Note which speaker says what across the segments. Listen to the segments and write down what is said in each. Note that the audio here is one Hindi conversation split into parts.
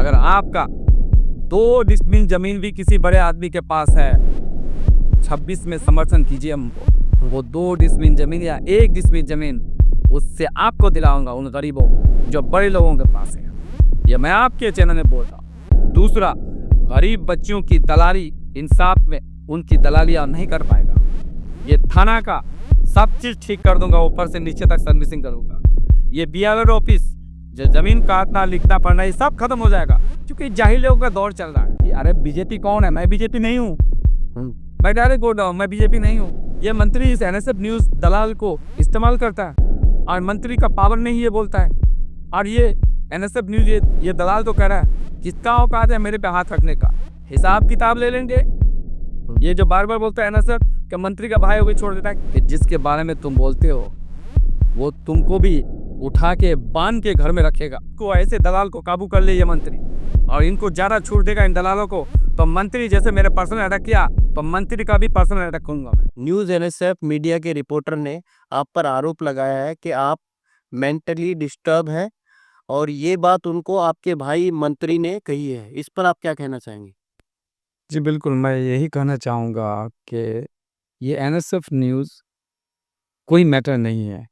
Speaker 1: अगर आपका 2 डिसमिल जमीन भी किसी बड़े आदमी के पास है, 26 में समर्थन कीजिए हमको। वो 2 डिसमिल जमीन या 1 डिसमिल जमीन उससे आपको दिलाऊंगा उन गरीबों जो बड़े लोगों के पास है। ये मैं आपके चैनल में बोल रहा हूँ। दूसरा, गरीब बच्चियों की दलाली इंसाफ में उनकी दलालियां नहीं कर पाएगा। ये थाना का सब चीज ठीक कर दूंगा, ऊपर से नीचे तक सर्विसिंग करूंगा। ये बीएलआर ऑफिस जो जमीन काटना लिखना पढ़ना ये सब खत्म हो जाएगा, क्योंकि जाहिल लोगों का दौर चल रहा है कि अरे बीजेपी कौन है, मैं बीजेपी नहीं हूँ। मैं डायरेक्ट बोल रहा हूँ, मैं बीजेपी नहीं हूँ। ये मंत्री इस एनएसएफ न्यूज दलाल को इस्तेमाल करता है और मंत्री का पावर नहीं ये बोलता है। और ये एनएसएफ न्यूज ये दलाल तो कह रहा है किसका औकात है मेरे पे हाथ रखने का, हिसाब किताब ले लेंगे। ये जो बार बार बोलता है एनएसएफ कि मंत्री का भाई वो भी छोड़ देता है, कि जिसके बारे में तुम बोलते हो वो तुमको भी उठा के बांध के घर में रखेगा। को ऐसे दलाल को काबू कर ले ये मंत्री, और इनको ज्यादा छूट देगा इन दलालों को तो मंत्री जैसे मेरे पर्सनल अटैक किया तो मंत्री का भी पर्सनल अटैक करूंगा मैं।
Speaker 2: न्यूज़ एनएसएफ मीडिया के रिपोर्टर ने आप पर आरोप लगाया है कि आप मेंटली डिस्टर्ब हैं और ये बात उनको आपके भाई मंत्री ने कही है। इस पर आप क्या कहना चाहेंगे?
Speaker 1: जी बिल्कुल, मैं यही कहना चाहूँगा कि ये एनएसएफ न्यूज़ कोई मैटर नहीं है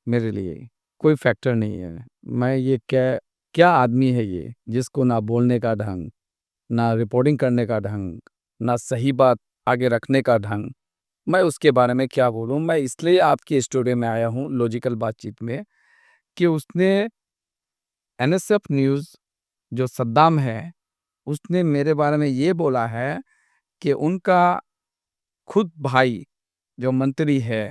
Speaker 1: मेरे लिए, कोई फैक्टर नहीं है। मैं ये क्या क्या आदमी है ये जिसको ना बोलने का ढंग, ना रिपोर्टिंग करने का ढंग, ना सही बात आगे रखने का ढंग। मैं उसके बारे में क्या बोलूँ। मैं इसलिए आपकी स्टूडियो में आया हूँ लॉजिकल बातचीत में कि उसने एनएसएफ न्यूज़ जो सद्दाम है उसने मेरे बारे में ये बोला है कि उनका खुद भाई जो मंत्री है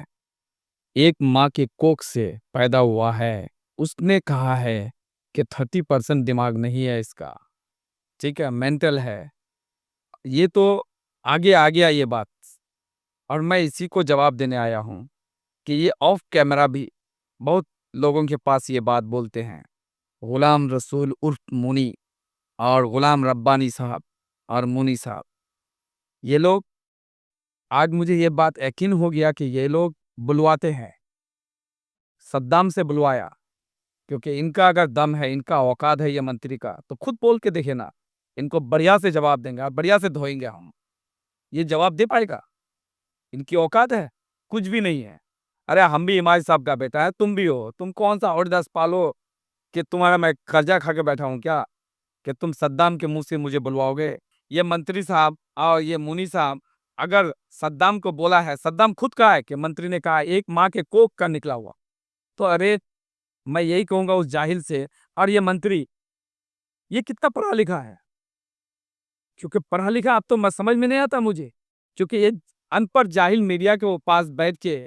Speaker 1: एक माँ के कोख से पैदा हुआ है। उसने कहा है कि 30% दिमाग नहीं है इसका, ठीक है, मेंटल है। ये तो आगे आ गया ये बात, और मैं इसी को जवाब देने आया हूँ कि ये ऑफ कैमरा भी बहुत लोगों के पास ये बात बोलते हैं। गुलाम रसूल उर्फ मुनी और गुलाम रब्बानी साहब और मुनी साहब, ये लोग, आज मुझे ये बात यकीन हो गया कि ये लोग बुलवाते हैं, सद्दाम से बुलवाया, क्योंकि इनका अगर दम है, इनका औकात है ये मंत्री का, तो खुद बोल के देखे ना, इनको बढ़िया से जवाब देंगे और बढ़िया से धोएंगे हम। ये जवाब दे पाएगा? इनकी औकात है? कुछ भी नहीं है। अरे हम भी इमाम साहब का बेटा है, तुम भी हो। तुम कौन सा और 10 पालो कि तुम्हारा मैं कर्जा खा के बैठा हूँ क्या, कि तुम सद्दाम के मुंह से मुझे बुलवाओगे? ये मंत्री साहब और ये मुनी साहब अगर सद्दाम को बोला है, सद्दाम खुद कहा है कि मंत्री ने कहा एक माँ के कोख का निकला हुआ, तो अरे मैं यही कहूंगा उस जाहिल से, और ये मंत्री ये कितना पढ़ा लिखा है? क्योंकि पढ़ा लिखा अब तो मैं समझ में नहीं आता मुझे, क्योंकि ये अनपढ़ जाहिल मीडिया के पास बैठ के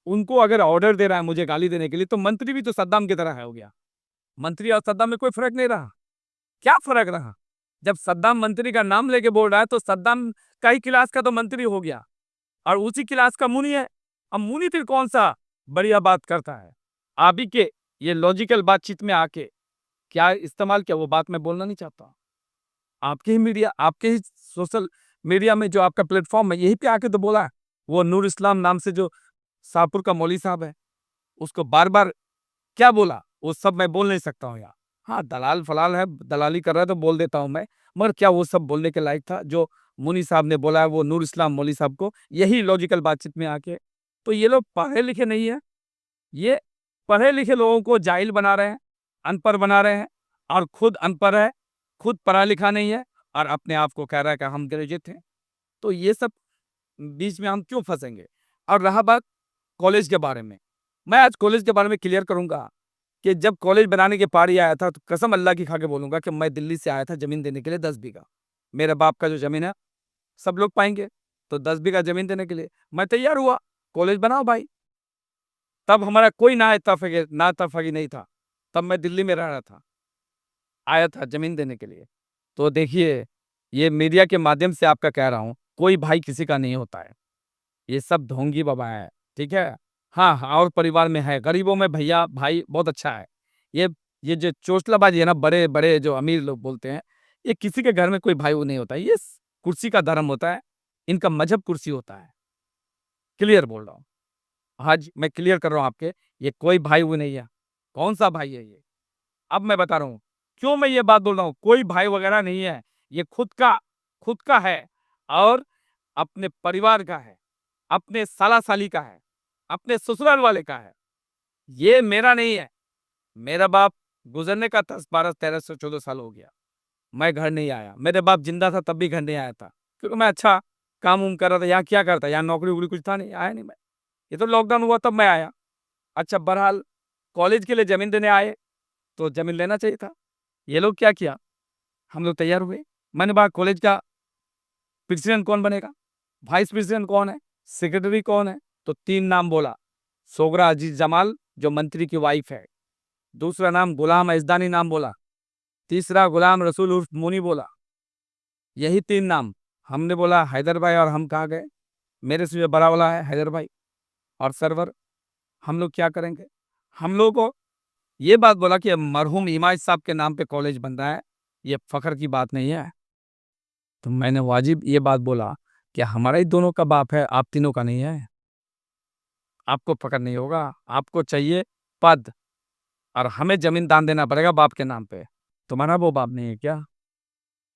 Speaker 1: उनको अगर ऑर्डर दे रहा है मुझे गाली देने के लिए, तो मंत्री भी तो सद्दाम की तरह है हो गया। मंत्री और सद्दाम में कोई फर्क नहीं रहा। क्या फर्क रहा? जब सद्दाम मंत्री का नाम लेके बोल रहा है तो सद्दाम का ही क्लास का तो मंत्री हो गया, और उसी क्लास का मुनी है। अब मुनी फिर कौन सा बढ़िया बात करता है? आप ही के ये लॉजिकल बातचीत में आके क्या इस्तेमाल किया वो बात मैं बोलना नहीं चाहता। आपके ही मीडिया, आपके ही सोशल मीडिया में जो आपका प्लेटफॉर्म है, यही पे आके तो बोला है। वो नूर इस्लाम नाम से जो शाहपुर का मौलवी साहब है, उसको बार बार क्या बोला वो सब मैं बोल नहीं सकता हूँ यार। हाँ, दलाल फलाल है, दलाली कर रहा है तो बोल देता हूँ मैं, मगर क्या वो सब बोलने के लायक था जो मुनी साहब ने बोला है वो नूर इस्लाम मौलवी साहब को? यही लॉजिकल बातचीत में आके, तो ये लोग पढ़े लिखे नहीं है, ये पढ़े लिखे लोगों को जाहिल बना रहे हैं, अनपढ़ बना रहे हैं, और खुद अनपढ़ है, खुद पढ़ा लिखा नहीं है, और अपने आप को कह रहा है कि हम ग्रेजुएट हैं। तो ये सब बीच में हम क्यों फंसेंगे? और रहा बात कॉलेज के बारे में, मैं आज कॉलेज के बारे में क्लियर करूंगा कि जब कॉलेज बनाने की पारी आया था तो कसम अल्लाह की खा के बोलूंगा कि मैं दिल्ली से आया था जमीन देने के लिए 10 बीघा। मेरे बाप का जो जमीन है सब लोग पाएंगे, तो 10 बीघा जमीन देने के लिए मैं तैयार हुआ, कॉलेज बनाओ भाई। तब हमारा कोई ना तफगी नहीं था, तब मैं दिल्ली में रह रहा था, आया था जमीन देने के लिए। तो देखिए, ये मीडिया के माध्यम से आपका कह रहा हूँ, कोई भाई किसी का नहीं होता है, ये सब ढोंगी बाबा है, ठीक है। हाँ हाँ, और परिवार में है, गरीबों में भैया भाई बहुत अच्छा है। ये ये जो चोचलाबाजी है ना, बड़े बड़े जो अमीर लोग बोलते हैं, ये किसी के घर में कोई भाई वो नहीं होता है, ये कुर्सी का धर्म होता है, इनका मजहब कुर्सी होता है। क्लियर बोल रहा हूँ, आज मैं क्लियर कर रहा हूँ आपके, ये कोई भाई वो नहीं है। कौन सा भाई है ये? अब मैं बता रहा हूँ क्यों मैं ये बात बोल रहा हूँ? कोई भाई वगैरह नहीं है, ये खुद का है और अपने परिवार का है, अपने साला-साली का है, अपने ससुराल वाले का है। ये मेरा नहीं है। मेरा बाप गुज़रने का 10, 12, 13 से 14 साल हो गया। मैं घर नहीं आया। मेरे बाप ज़िंदा था तब भी घर नहीं आया था, क्योंकि मैं अच्छा काम-वाम कर रहा था। यहाँ क्या करता? यहाँ नौकरी-वोकरी कुछ था नहीं, आया नहीं मैं। ये तो लॉकडाउन हुआ तब मैं आया। अच्छा बहरहाल कॉलेज के लिए ज़मीन देने आए, तो ज़मीन लेना चाहिए था। ये लोग क्या किया? हम लोग तैयार हुए। मैंने कहा कॉलेज का प्रेसिडेंट कौन बनेगा? वाइस प्रेसिडेंट कौन है? सेक्रेटरी कौन है? तो 3 नाम बोला। सोगरा अजीज जमाल जो मंत्री की वाइफ है। दूसरा नाम गुलाम ऐजदानी नाम बोला। तीसरा गुलाम रसूल उर्फ मोनी बोला। यही 3 नाम। हमने बोला हैदर भाई और हम कहाँ गए? मेरे से जो बड़ा वाला है हैदर भाई और सरवर, हम लोग क्या करेंगे? हम लोगों को ये बात बोला कि मरहूम इमाम साहब के नाम पे कॉलेज बन रहा है, ये फ़ख्र की बात नहीं है। तो मैंने वाजिब ये बात बोला कि हमारा ही दोनों का बाप है, आप तीनों का नहीं है। आपको फ़ख्र नहीं होगा, आपको चाहिए पद और हमें ज़मीन दान देना पड़ेगा बाप के नाम पे। तुम्हारा वो बाप नहीं है क्या?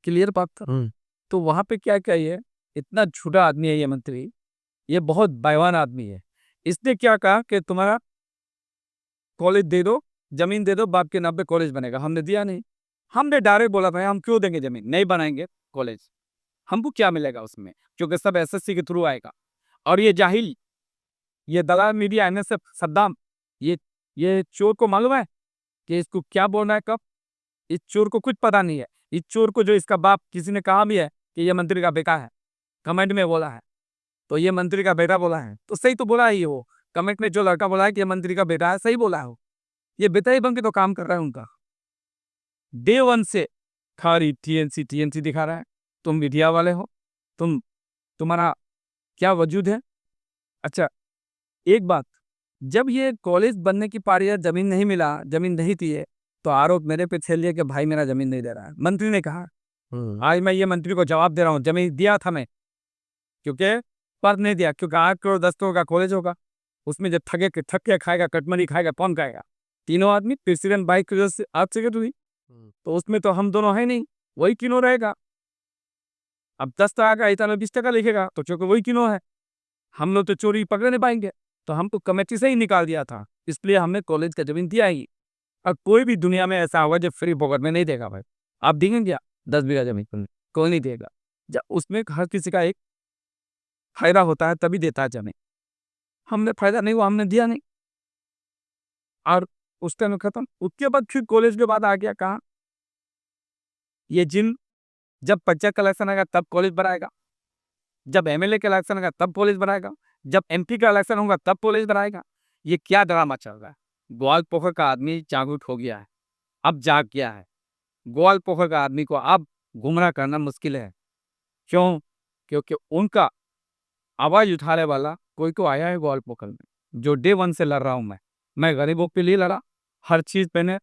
Speaker 1: क्लियर बात था। तो वहाँ पे क्या ये इतना झूठा आदमी है ये मंत्री, ये बहुत बेईमान आदमी है। इसने क्या कहा कि तुम्हारा कॉलेज दे दो, ज़मीन दे दो, बाप के नाम पे कॉलेज बनेगा। हमने दिया नहीं। हमने डायरेक्ट बोला भाई हम क्यों देंगे ज़मीन? नहीं बनाएँगे कॉलेज। हमको क्या मिलेगा उसमें? क्योंकि सब एसएससी के थ्रू आएगा। और ये जाहिल, ये दलाल मीडिया एनएसएफ सद्दाम, ये ये चोर को मालूम है कि इसको क्या बोलना है कब? इस चोर को कुछ पता नहीं है। इस चोर को जो इसका बाप किसी ने कहा भी है कि ये मंत्री का बेटा है, कमेंट में बोला है, तो ये मंत्री का बेटा बोला है, तो सही तो बोला है ये वो। कमेंट में जो लड़का बोला है कि ये मंत्री का बेटा है, सही बोला है वो। ये बेटा ही बन के तो काम कर रहा है उनका। डे 1 से खाली टीएनसी दिखा रहा है। तुम मीडिया वाले हो, तुम्हारा क्या वजूद है? अच्छा, एक बात, जब ये कॉलेज बनने की पारी है, ज़मीन नहीं मिला, ज़मीन नहीं थी ये, तो आरोप मेरे पे छेड़ लिया कि भाई मेरा ज़मीन नहीं दे रहा है। मंत्री ने कहा, आज मैं ये मंत्री को जवाब दे रहा हूँ, ज़मीन दिया था मैं, क्योंकि पर नहीं दिया, क्योंकि 8 करोड़ 10 करोड़ का कॉलेज होगा, उसमें जब थक के खाएगा, कटमनी खाएगा, कौन खाएगा? तीनों आदमी, प्रेसिडेंट बाई की वजह से आप सेक्रेटरी, तो उसमें तो हम दोनों है नहीं, वही किनो रहेगा। अब 10 टका का इतना 20 टका लिखेगा, तो चूंकि वही किनो है, हम लोग तो चोरी पकड़ नहीं पाएंगे, तो हमको कमेटी से ही निकाल दिया था, इसलिए हमने कॉलेज का ज़मीन दिया ही। और कोई भी दुनिया में ऐसा होगा जो फ्री फोकट में नहीं देगा भाई। आप देंगे क्या 10 बीघा ज़मीन पर? कोई नहीं देगा। जब उसमें हर किसी का एक फ़ायदा होता है तभी देता है ज़मीन। हमने फ़ायदा नहीं हुआ, हमने दिया नहीं और उस टाइम खत्म। उसके बाद फिर कॉलेज के बाद आ गया कहाँ? ये जिन जब पंचायत का इलेक्शन आएगा तब कॉलेज बनाएगा, जब एमएलए का इलेक्शन आएगा तब कॉलेज बनाएगा, जब एमपी का इलेक्शन होगा तब कॉलेज बनाएगा। ये क्या ड्रामा चल रहा है? ग्वालपोखर का आदमी जागरूक हो गया है, अब जाग गया है। ग्वालपोखर का आदमी को अब गुमराह करना मुश्किल है। क्यों? क्योंकि उनका आवाज़ उठाने वाला कोई तो आया है ग्वालपोखर में, जो डे 1 से लड़ रहा हूँ मैं। मैं गरीबों के लिए लड़ा, हर चीज़ मैंने।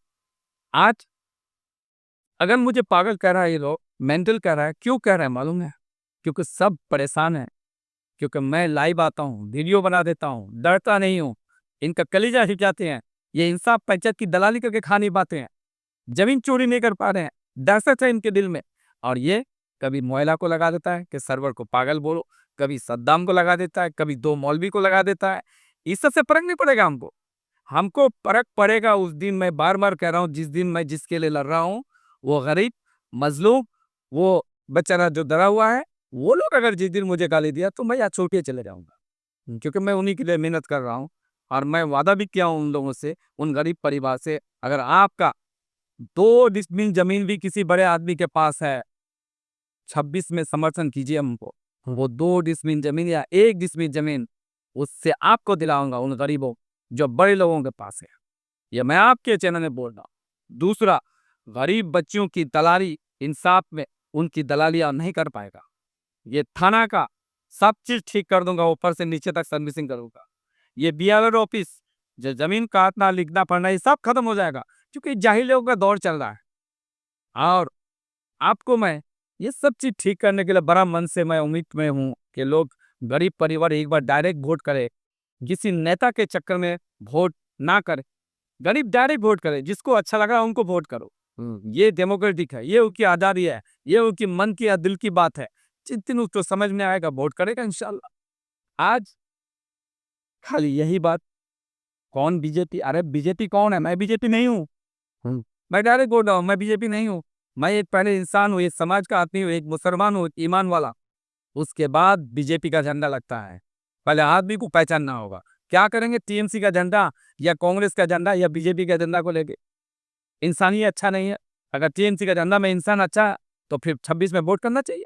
Speaker 1: आज अगर मुझे पागल कह रहा है ये लोग, मेंटल कह रहा है, क्यों कह रहा है मालूम है? क्योंकि सब परेशान हैं, क्योंकि मैं लाइव आता हूँ, वीडियो बना देता हूँ, डरता नहीं हूँ। इनका कलेजा हिल जाते हैं। ये इंसाफ पंचायत की दलाली करके खा नहीं पाते हैं, ज़मीन चोरी नहीं कर पा रहे हैं, दहशत है इनके दिल में। और ये कभी मोइला को लगा देता है कि सरवर को पागल बोलो, कभी सद्दाम को लगा देता है, कभी 2 मौलवी को लगा देता है। इस सब से फ़र्क नहीं पड़ेगा हमको। हमको फ़र्क पड़ेगा उस दिन, मैं बार-बार कह रहा हूँ, जिस दिन मैं जिसके लिए लड़ रहा हूँ, वो गरीब, मज़लूम, वो बेचारा जो डरा हुआ है, वो लोग अगर जिस दिन मुझे गाली दिया तो मैं यहाँ छोड़ के चले जाऊँगा। क्योंकि मैं उन्हीं के लिए मेहनत कर रहा हूँ और मैं वादा भी किया हूँ उन लोगों से, उन गरीब परिवार से, अगर आपका 2 डिसमिल ज़मीन भी किसी बड़े आदमी के पास है, 26 में समर्थन कीजिए हमको। वो 2 डिसमिल ज़मीन या 1 डिसमिल ज़मीन, उससे आपको दिलाऊँगा उन गरीबों जो बड़े लोगों के पास है। ये मैं आपके चैनल में बोल रहा हूँ। दूसरा, गरीब बच्चियों की दलाली, इंसाफ में उनकी दलालियाँ नहीं कर पाएगा। ये थाना का सब चीज़ ठीक कर दूँगा, ऊपर से नीचे तक सर्विसिंग करूँगा। ये बीएलआर ऑफिस, जो ज़मीन काटना, लिखना, पढ़ना, ये सब खत्म हो जाएगा, क्योंकि जाहिल लोगों का दौर चल रहा है। और आपको मैं ये सब चीज़ ठीक करने के लिए बड़ा मन से मैं उम्मीद में हूँ कि लोग, गरीब परिवार एक बार डायरेक्ट वोट करें, किसी नेता के चक्कर में वोट ना करें। गरीब डायरेक्ट वोट करे, जिसको अच्छा लगा उनको वोट करो। ये डेमोक्रेटिक है, ये उसकी आज़ादी है, ये उसकी मन की या दिल की बात है। जिस दिन उसको समझ में आएगा वोट करेगा इंशाल्लाह। आज खाली यही बात, कौन बीजेपी, अरे बीजेपी कौन है? मैं बीजेपी नहीं हूँ। मैं डायरेक्ट बोल रहा हूँ, मैं बीजेपी नहीं हूँ। मैं एक पहले इंसान हूँ, एक समाज का आदमी हूँ, एक मुसलमान हूँ, एक ईमान वाला। उसके बाद बीजेपी का झंडा लगता है। पहले आदमी को पहचानना होगा। क्या करेंगे टीएमसी का झंडा या कांग्रेस का झंडा या बीजेपी का झंडा को लेके? इंसान ही अच्छा नहीं है। अगर टीएमसी का झंडा में इंसान अच्छा है तो फिर 26 में वोट करना चाहिए,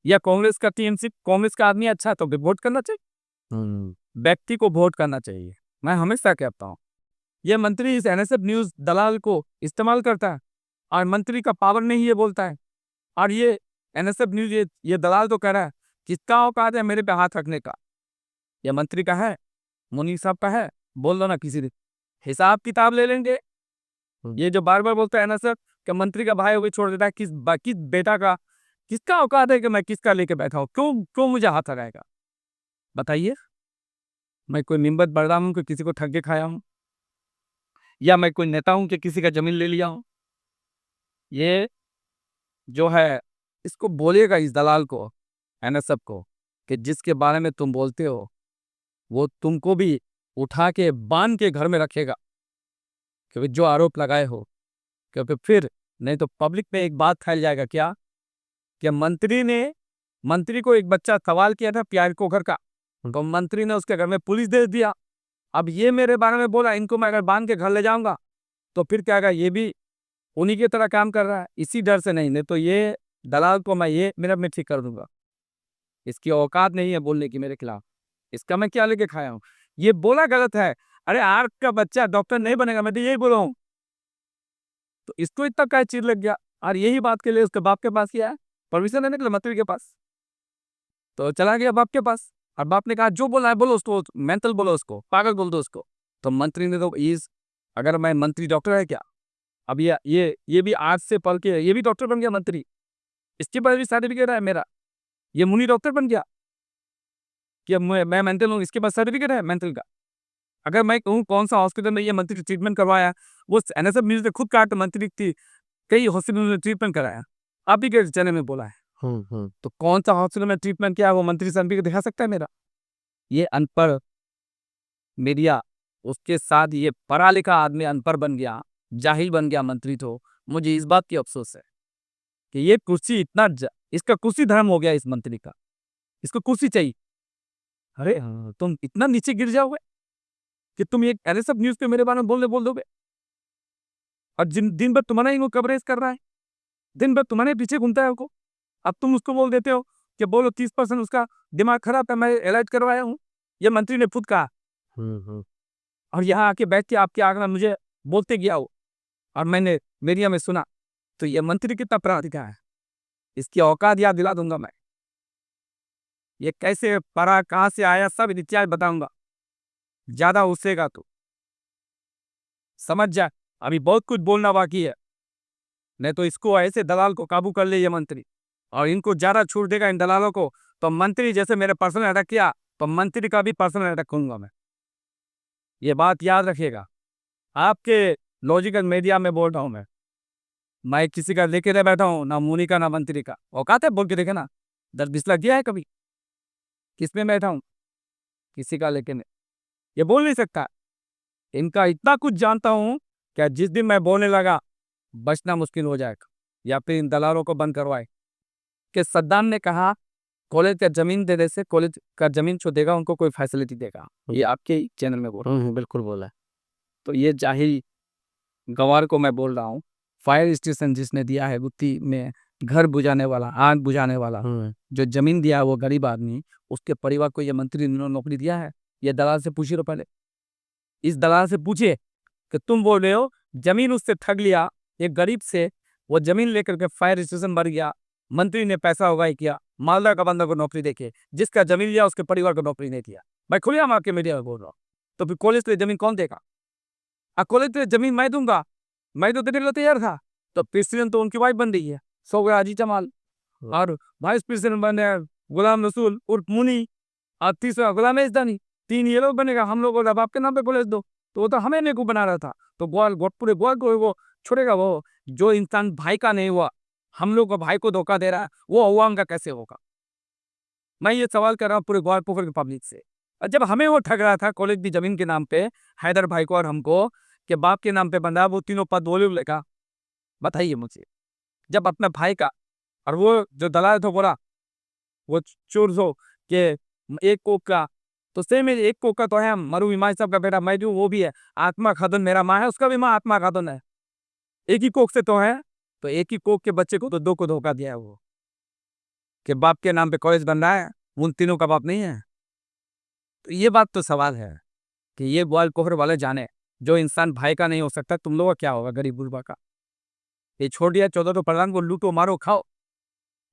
Speaker 1: या कांग्रेस का टीएमसी कांग्रेस का आदमी अच्छा है तो फिर वोट करना चाहिए। व्यक्ति को वोट करना चाहिए। मैं हमेशा कहता हूँ, ये मंत्री इस एनएसएफ न्यूज दलाल को इस्तेमाल करता है, और मंत्री का पावर नहीं ये बोलता है। और ये एनएसएफ न्यूज ये दलाल तो कह रहा है किसका औकात है मेरे पे हाथ रखने का? ये मंत्री का है, मुनीर साहब का है, बोल दो ना किसी दिन, हिसाब किताब ले लेंगे। ये जो बार बार बोलता है ना सर कि मंत्री का भाई वो छोड़ देता है, किस बाकी बेटा का किसका औकात है कि मैं किसका लेके बैठा हूँ? क्यों क्यों मुझे हाथ लगाएगा? बताइए। मैं कोई मिम्बर बढ़ रहा हूँ कि किसी को ठग के खाया हूँ, या मैं कोई नेता हूँ कि किसी का जमीन ले लिया हूँ? ये जो है इसको बोलिएगा इस दलाल को, एनएसएफ को, कि जिसके बारे में तुम बोलते हो वो तुमको भी उठा के बांध के घर में रखेगा, क्योंकि जो आरोप लगाए हो। क्योंकि फिर नहीं तो पब्लिक में एक बात फैल जाएगा, क्या कि मंत्री को एक बच्चा सवाल किया था प्यार कोकर का, तो मंत्री ने उसके घर में पुलिस दे दिया। अब ये मेरे बारे में बोला, इनको मैं अगर बांध के घर ले जाऊंगा तो फिर क्या होगा? ये भी उन्हीं की तरह काम कर रहा है। इसी डर से नहीं तो ये दलाल को मैं ये मेरा मैं ठीक कर दूंगा। इसकी औकात नहीं है बोलने की मेरे खिलाफ। इसका मैं क्या लेके खाया हूँ? ये बोला गलत है। अरे आर्ट का बच्चा डॉक्टर नहीं बनेगा, मैं तो यही बोला हूँ। तो इसको इतना क्या चीज लग गया? और यही बात के लिए उसके बाप के पास किया है, परमिशन लेने के लिए मंत्री के पास। तो चला गया बाप के पास, और बाप ने कहा जो बोला है बोलो उसको, मेंटल बोलो उसको, पागल बोल दो उसको। तो मंत्री ने तो अगर मैं मंत्री डॉक्टर है क्या? अब ये भी आज से पढ़ के ये भी डॉक्टर बन गया मंत्री। इसके पास भी सर्टिफिकेट है मेरा। ये मुनी डॉक्टर बन गया कि अब मैं मेंटल हूँ, इसके पास सर्टिफिकेट है मेंटल का। अगर मैं कहूँ कौन सा हॉस्पिटल में ये मंत्री ट्रीटमेंट करवाया, वो एनएसएफ न्यूज ने खुद कहा कि मंत्री थी कई हॉस्पिटल में ट्रीटमेंट कराया। आप ही के चैनल में बोला है। तो कौन सा हॉस्पिटल में ट्रीटमेंट किया वो मंत्री सर्टिफिकेट दिखा सकता है मेरा? ये अनपढ़ मीडिया, उसके साथ ये पढ़ा लिखा आदमी अनपढ़ बन गया, जाहिल बन गया मंत्री। तो मुझे इस बात की अफसोस है कि ये कुर्सी इसका कुर्सी धर्म हो गया इस मंत्री का। इसको कुर्सी चाहिए। अरे तुम इतना नीचे गिर जाओगे कि तुम एक एनएसएफ न्यूज पे मेरे बारे में बोल दोगे, और दिन भर तुम्हारा ही वो कवरेज कर रहा है, दिन भर तुम्हारे पीछे घूमता है वो। अब तुम उसको बोल देते हो कि बोलो 30% उसका दिमाग खराब है, मैं इलाज करवाया हूँ। ये मंत्री ने खुद कहा, और यहाँ आके बैठ के आपके आगे मुझे बोलते गया हो, और मैंने मीडिया में सुना। तो ये मंत्री कितना पराधिका है, इसकी औकात याद दिला दूंगा मैं। ये कैसे पढ़ा, कहाँ से आया, सब इतिहास बताऊंगा। ज्यादा उसेगा तो समझ जा, अभी बहुत कुछ बोलना बाकी है। नहीं तो इसको ऐसे दलाल को काबू कर ले ये मंत्री, और इनको ज्यादा छूट देगा इन दलालों को तो मंत्री जैसे मेरे पर्सनल अटैक किया तो मंत्री का भी पर्सनल अटैक करूंगा मैं। ये बात याद रखिएगा। आपके लॉजिकल मीडिया में बोल रहा हूं मैं किसी का लेके नहीं बैठा हूं, ना मुनि का ना मंत्री का। औकात है बोल के देखे ना, 10-20 लाख दिया है कभी? किसमें बैठा हूं? किसी का लेके नहीं, ये बोल नहीं सकता। इनका इतना कुछ जानता हूं क्या जिस दिन मैं बोलने लगा बचना मुश्किल हो जाएगा, या फिर इन दलालों को बंद करवाए। कि सद्दाम ने कहा कॉलेज का जमीन देने से कॉलेज का जमीन जो देगा उनको कोई फैसिलिटी देगा। ये आपके चैनल में बोल रहा हूँ।
Speaker 2: बिल्कुल बोला है।
Speaker 1: तो ये जाहिल गंवार को मैं बोल रहा हूँ, फायर स्टेशन जिसने दिया है गुत्ती में, घर बुझाने वाला, आग बुझाने वाला, जो जमीन दिया है वो गरीब आदमी, उसके परिवार को ये मंत्री ने नौकरी दिया है? ये दलाल से पूछिए पहले। इस दलाल से पूछिए कि तुम बोल रहे हो जमीन उससे ठग लिया एक गरीब से, वो जमीन लेकर के फायर स्टेशन भर गया, मंत्री ने पैसा उगाई किया, मालदा का बंदा को नौकरी देके, जिसका जमीन लिया उसके परिवार को नौकरी नहीं दिया। मैं खुलेआम आपके मीडिया में बोल रहा हूँ। तो फिर कॉलेज के लिए जमीन कौन देगा? कॉलेज के लिए जमीन मैं दूंगा, मैं तो देने के लिए तैयार था। तो प्रेसिडेंट तो उनकी वाइफ बन रही है, सो गया अजी जमाल, और वाइस प्रेसिडेंट बने गुलाम रसूल उर्फ मुनी, और तीसरा गुलाम एजदानी। 3 ये लोग बनेगा। हम लोग को आपके नाम पे कॉलेज दो, तो वो तो हमें को बना रहा था। तो ग्वाल पूरे ग्वाल को वो छोड़ेगा वो जो इंसान भाई का नहीं हुआ, हम लोग का भाई को धोखा दे रहा है, वो अवाम का कैसे होगा? मैं ये सवाल कर रहा हूँ पूरे ग्वालपोखर की पब्लिक से। और जब हमें वो ठग रहा था कॉलेज की जमीन के नाम पे, हैदर भाई को और हमको, कि बाप के नाम पे बंधा, वो तीनों पद वो लोग लेगा। बताइए मुझे, जब अपना भाई का, और वो जो दलाल था बोला वो चोर हो कि एक कोक का, तो सेम एक कोक का तो है, मरू इमाम साहब का बेटा मैं जो वो भी है, आत्मा खातून मेरा माँ है, उसका भी माँ आत्मा खातून है, एक ही कोक से तो है। तो एक ही कोक के बच्चे को तो दो को धोखा दिया है वो, कि बाप के नाम पे कॉलेज बन रहा है, उन तीनों का बाप नहीं है। तो ये बात तो सवाल है कि ये ग्वालपोखर वाले जाने, जो इंसान भाई का नहीं हो सकता, तुम लोग का क्या होगा गरीब गुरबा का? ये छोड़ दिया 14 तो प्रधान को लूटो मारो खाओ,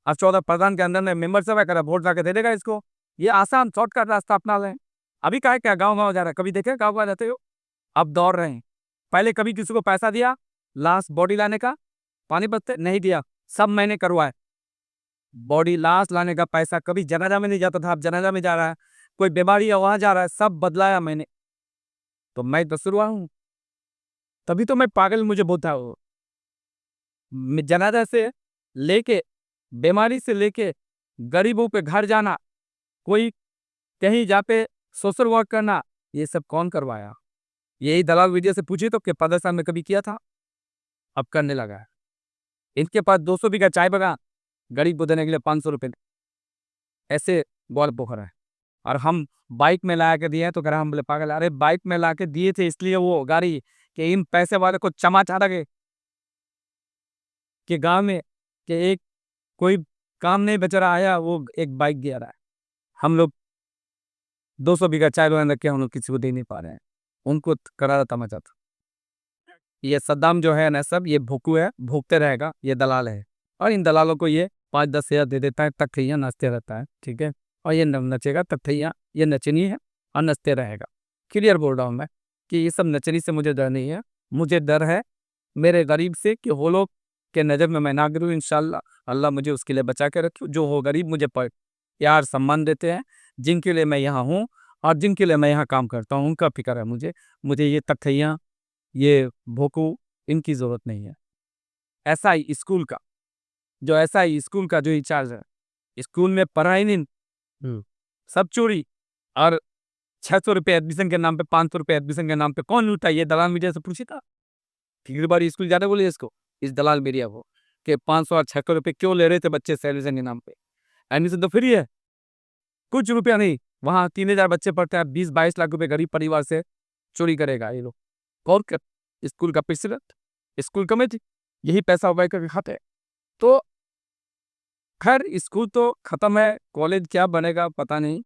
Speaker 1: अब 14 प्रधान के अंदर में मेंबर सब है, वोट जाके दे देगा इसको। ये आसान शॉर्टकट रास्ता अपना लें। अभी का है क्या गाँव गाँव जा रहा है, कभी देखे गाँव गाँव जाते हो? अब दौड़ रहे हैं। पहले कभी किसी को पैसा दिया लाश बॉडी लाने का? पानीपत से नहीं दिया, सब मैंने करवाए। बॉडी लाश लाने का पैसा कभी जनाजा में नहीं जाता था, अब जनाजा में जा रहा है। कोई बीमारी है वहां जा रहा है, सब बदलाया मैंने। तो मैं तो शुरुआ हूँ, तभी तो मैं पागल मुझे बोलता हूँ। जनाजा से लेके, बीमारी से लेके, गरीबों पे घर जाना, कोई कहीं जाके सोशल वर्क करना, ये सब कौन करवाया? यही दलाल विजय से पूछे तो कि 15 साल में कभी किया था, अब करने लगा है। इनके पास 200 बीघा चाय बगान, गरीब को देने के लिए 500 रुपए, ऐसे ग्वालपोखर है। और हम बाइक में ला के दिए हैं तो कह रहा हम बोले पागल, अरे बाइक में ला के दिए थे इसलिए वो गाड़ी, कि इन पैसे वाले को चमाचा लगे कि गांव में कि एक कोई काम नहीं बेचारा आया, वो एक बाइक दिया रहा है। हम लोग 200 बीघा चाय बगान रखे, हम लोग किसी को दे नहीं पा रहे हैं। उनको करारा तमाचा था। ये सद्दाम जो है ना, सब ये भोकू है, भोगते रहेगा, ये दलाल है। और इन दलालों को ये 5-10 हज़ार दे देता है, तख्तियाँ नाचते रहता है, ठीक है। और ये नचेगा तख्तियाँ, ये नचनी है और नचते रहेगा। क्लियर बोल रहा हूँ मैं कि ये सब नचनी से मुझे डर नहीं है। मुझे डर है मेरे गरीब से, कि वो लोग के नज़र में मैं ना गिरूँ। इंशाल्लाह अल्लाह मुझे उसके लिए बचा के रखे। जो हो गरीब मुझे प्यार सम्मान देते हैं, जिनके लिए मैं यहाँ हूँ और जिनके लिए मैं यहाँ काम करता हूँ, उनका फिक्र है मुझे। मुझे ये तख्तियाँ, ये भोकू, इनकी ज़रूरत नहीं है। एसआई स्कूल का, जो एसआई स्कूल का जो इंचार्ज है, स्कूल में पढ़ाई नहीं, सब चोरी। और 600 रुपये एडमिशन के नाम पे, 500 रुपये एडमिशन के नाम पे कौन लूटा? ये दलाल मीडिया से पूछी था। पिछली बार स्कूल जाने बोले इसको, इस दलाल मीडिया को, कि 500 और 600 रुपये क्यों ले रहे थे बच्चे से एडमिशन के नाम पे? एडमिशन तो फ्री है, कुछ रुपया नहीं। वहाँ 3000 बच्चे पढ़ते हैं, 20-22 लाख रुपए गरीब परिवार से चोरी करेगा ये लोग। और स्कूल का प्रेसिडेंट, स्कूल कमेटी, यही पैसा उगाई करके खाते हैं। तो खैर स्कूल तो खत्म है, कॉलेज क्या बनेगा पता नहीं।